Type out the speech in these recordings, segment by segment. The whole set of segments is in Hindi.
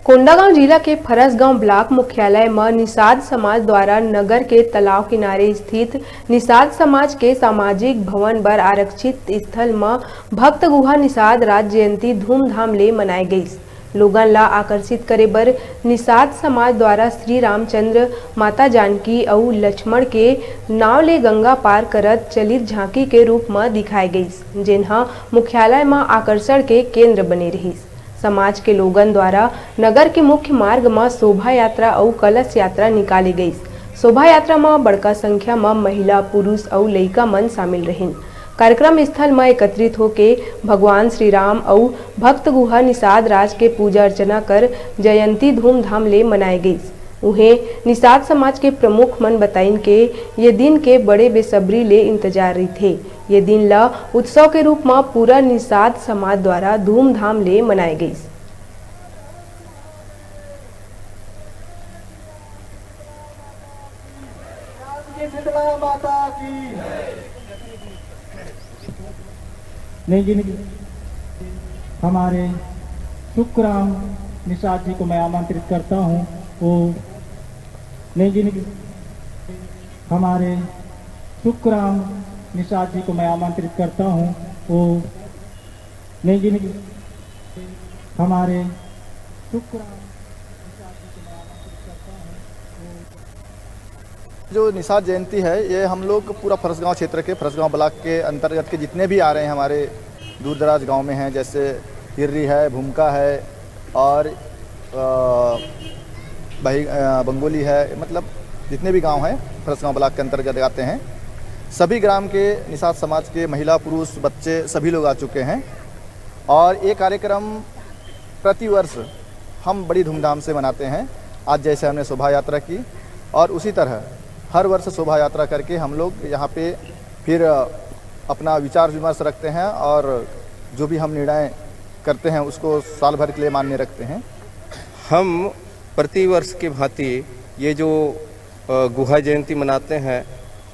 कोंडागांव जिला के फरसगांव ब्लॉक मुख्यालय में निषाद समाज द्वारा नगर के तालाब किनारे स्थित निषाद समाज के सामाजिक भवन पर आरक्षित स्थल में भक्त गुहा निषाद राज जयंती धूमधाम ले मनाई गई। लोगन ला आकर्षित करे बर निषाद समाज द्वारा श्री रामचंद्र, माता जानकी और लक्ष्मण के नाव ले गंगा पार करत चलित झांकी के रूप में दिखाई गई, जिन्हा मुख्यालय में आकर्षण के केंद्र बने रही। समाज के लोगन द्वारा नगर के मुख्य मार्ग में शोभा यात्रा और कलश यात्रा निकाली गई। शोभा यात्रा में बड़का संख्या में महिला, पुरुष और लड़का मन शामिल रहे। कार्यक्रम स्थल में एकत्रित होके भगवान श्री राम और भक्त गुहा निषाद राज के पूजा अर्चना कर जयंती धूमधाम ले मनाई गई। उन्हें निषाद समाज के प्रमुख मन बताइन के ये दिन के बड़े बेसब्री ले इंतजार रही थे। ये दिन ला उत्सव के रूप में पूरा निषाद समाज द्वारा धूमधाम ले मनाई गई। हमारे शुक्राम निषाद जी को मैं आमंत्रित करता हूँ। वो हमारे शुक्राम निषाद जी को मैं आमंत्रित करता हूँ। वो हमारे शुक्राम निषाद जी को मैं आमंत्रित करता हूँ। जो निषाद जयंती है ये हम लोग पूरा फरसगांव क्षेत्र के फरसगांव ब्लॉक के अंतर्गत के जितने भी आ रहे हैं हमारे दूर दराज गांव में हैं, जैसे हिर्री है, भूमका है और बंगोली है, मतलब जितने भी गांव हैं फरसगांव ब्लॉक के अंतर्गत आते हैं, सभी ग्राम के निषाद समाज के महिला, पुरुष, बच्चे सभी लोग आ चुके हैं। और ये कार्यक्रम प्रतिवर्ष हम बड़ी धूमधाम से मनाते हैं। आज जैसे हमने शोभा यात्रा की और उसी तरह हर वर्ष शोभा यात्रा करके हम लोग यहाँ पे फिर अपना विचार विमर्श रखते हैं और जो भी हम निर्णय करते हैं उसको साल भर के लिए मान्य रखते हैं। हम प्रतिवर्ष के भांति ये जो गुहा जयंती मनाते हैं,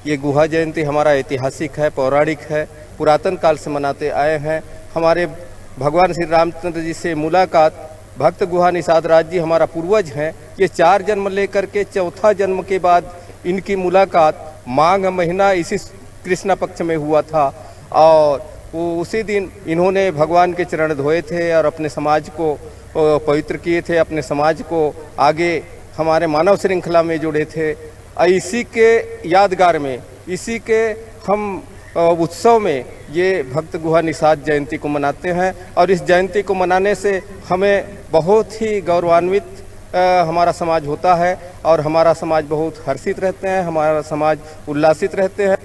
ये गुहा जयंती हमारा ऐतिहासिक है, पौराणिक है, पुरातन काल से मनाते आए हैं। हमारे भगवान श्री रामचंद्र जी से मुलाकात भक्त गुहा निषाद राज जी हमारा पूर्वज हैं। ये 4 जन्म लेकर के चौथा जन्म के बाद इनकी मुलाकात माघ महीना इसी कृष्ण पक्ष में हुआ था और वो उसी दिन इन्होंने भगवान के चरण धोए थे और अपने समाज को पवित्र किए थे, अपने समाज को आगे हमारे मानव श्रृंखला में जोड़े थे। इसी के यादगार में, इसी के हम उत्सव में ये भक्त गुहा निषाद जयंती को मनाते हैं और इस जयंती को मनाने से हमें बहुत ही गौरवान्वित हमारा समाज होता है और हमारा समाज बहुत हर्षित रहते हैं, हमारा समाज उल्लासित रहते हैं।